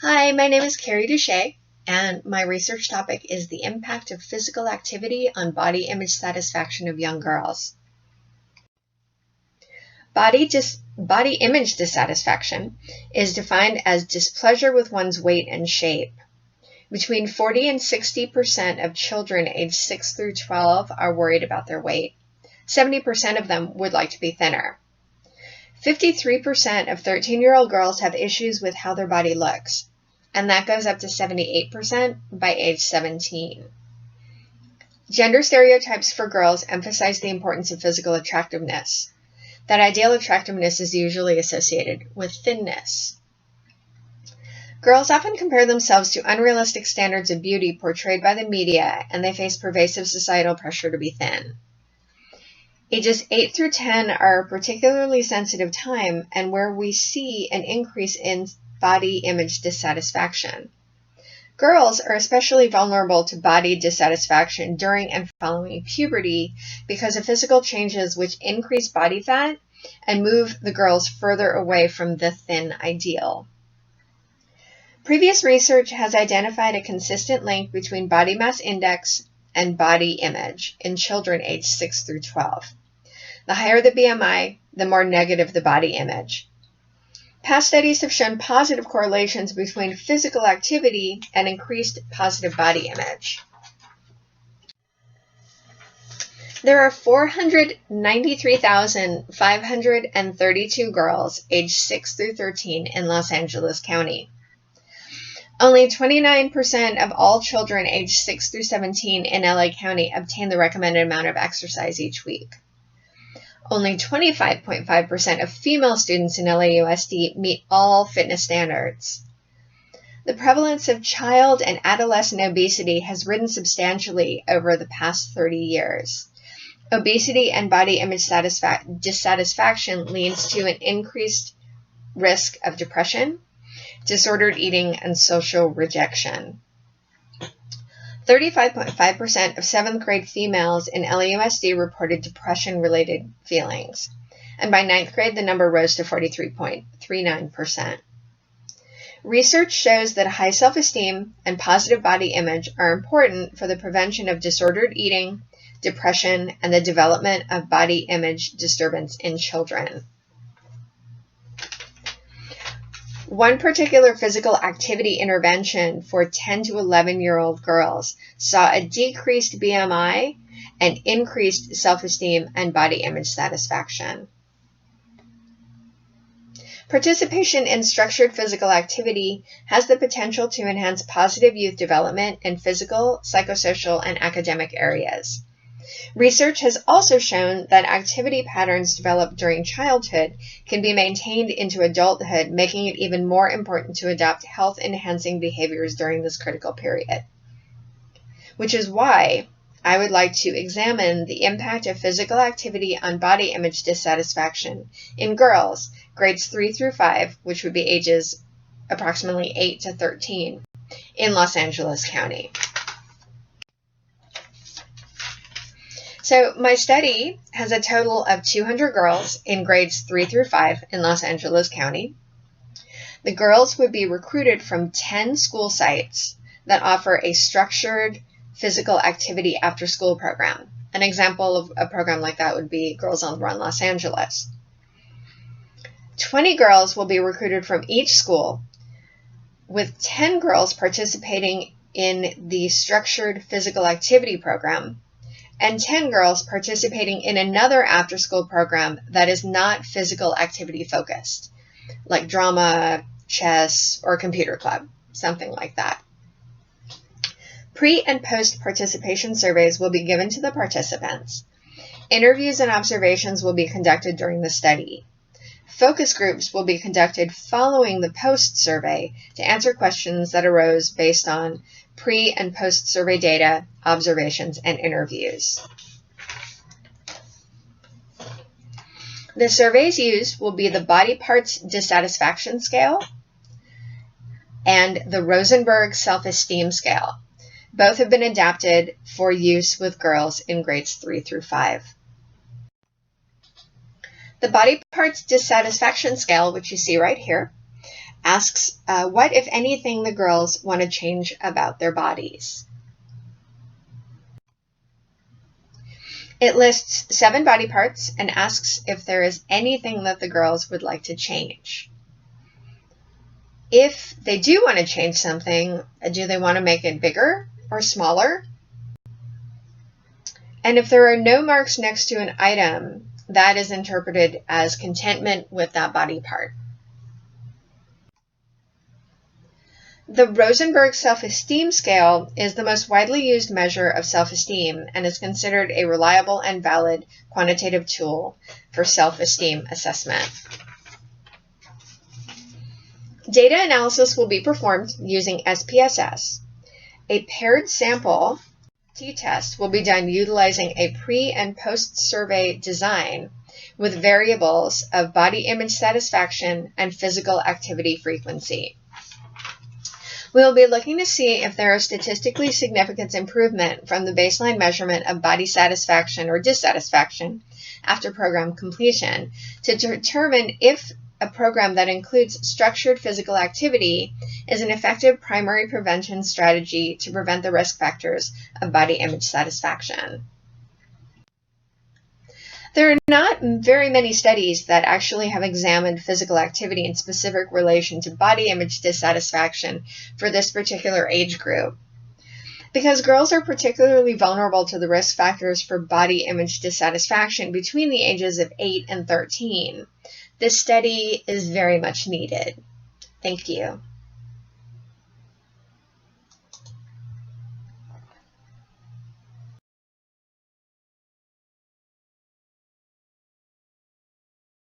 Hi, my name is Carrie Duche, and my research topic is the impact of physical activity on body image satisfaction of young girls. Body image dissatisfaction is defined as displeasure with one's weight and shape. Between 40 and 60% of children aged 6 through 12 are worried about their weight. 70% of them would like to be thinner. 53% of 13-year-old girls have issues with how their body looks, and that goes up to 78% by age 17. Gender stereotypes for girls emphasize the importance of physical attractiveness. That ideal attractiveness is usually associated with thinness. Girls often compare themselves to unrealistic standards of beauty portrayed by the media, and they face pervasive societal pressure to be thin. Ages 8 through 10 are a particularly sensitive time and where we see an increase in body image dissatisfaction. Girls are especially vulnerable to body dissatisfaction during and following puberty because of physical changes which increase body fat and move the girls further away from the thin ideal. Previous research has identified a consistent link between body mass index and body image in children aged 6 through 12. The higher the BMI, the more negative the body image. Past studies have shown positive correlations between physical activity and increased positive body image. There are 493,532 girls aged 6 through 13 in Los Angeles County. Only 29% of all children aged 6 through 17 in LA County obtain the recommended amount of exercise each week. Only 25.5% of female students in LAUSD meet all fitness standards. The prevalence of child and adolescent obesity has risen substantially over the past 30 years. Obesity and body image dissatisfaction leads to an increased risk of depression, disordered eating, and social rejection. 35.5% of 7th grade females in LAUSD reported depression-related feelings, and by 9th grade the number rose to 43.39%. Research shows that high self-esteem and positive body image are important for the prevention of disordered eating, depression, and the development of body image disturbance in children. One particular physical activity intervention for 10 to 11-year-old girls saw a decreased BMI and increased self-esteem and body image satisfaction. Participation in structured physical activity has the potential to enhance positive youth development in physical, psychosocial, and academic areas. Research has also shown that activity patterns developed during childhood can be maintained into adulthood, making it even more important to adopt health-enhancing behaviors during this critical period. Which is why I would like to examine the impact of physical activity on body image dissatisfaction in girls, grades 3 through 5, which would be ages approximately 8 to 13, in Los Angeles County. So my study has a total of 200 girls in grades 3 through 5 in Los Angeles County. The girls would be recruited from 10 school sites that offer a structured physical activity after school program. An example of a program like that would be Girls on the Run Los Angeles. 20 girls will be recruited from each school, with 10 girls participating in the structured physical activity program, and 10 girls participating in another after-school program that is not physical activity focused, like drama, chess, or computer club, something like that. Pre- and post-participation surveys will be given to the participants. Interviews and observations will be conducted during the study. Focus groups will be conducted following the post-survey to answer questions that arose based on pre- and post-survey data, observations, and interviews. The surveys used will be the Body Parts Dissatisfaction Scale and the Rosenberg Self-Esteem Scale. Both have been adapted for use with girls in grades 3 through 5. The Body Parts Dissatisfaction Scale, which you see right here, asks what, if anything, the girls want to change about their bodies. It lists 7 body parts and asks if there is anything that the girls would like to change. If they do want to change something, do they want to make it bigger or smaller? And if there are no marks next to an item, that is interpreted as contentment with that body part. The Rosenberg Self-Esteem Scale is the most widely used measure of self-esteem and is considered a reliable and valid quantitative tool for self-esteem assessment. Data analysis will be performed using SPSS. A paired sample t-test will be done utilizing a pre- and post-survey design with variables of body image satisfaction and physical activity frequency. We will be looking to see if there is statistically significant improvement from the baseline measurement of body satisfaction or dissatisfaction after program completion to determine if a program that includes structured physical activity is an effective primary prevention strategy to prevent the risk factors of body image satisfaction. There are not very many studies that actually have examined physical activity in specific relation to body image dissatisfaction for this particular age group. Because girls are particularly vulnerable to the risk factors for body image dissatisfaction between the ages of 8 and 13, this study is very much needed. Thank you.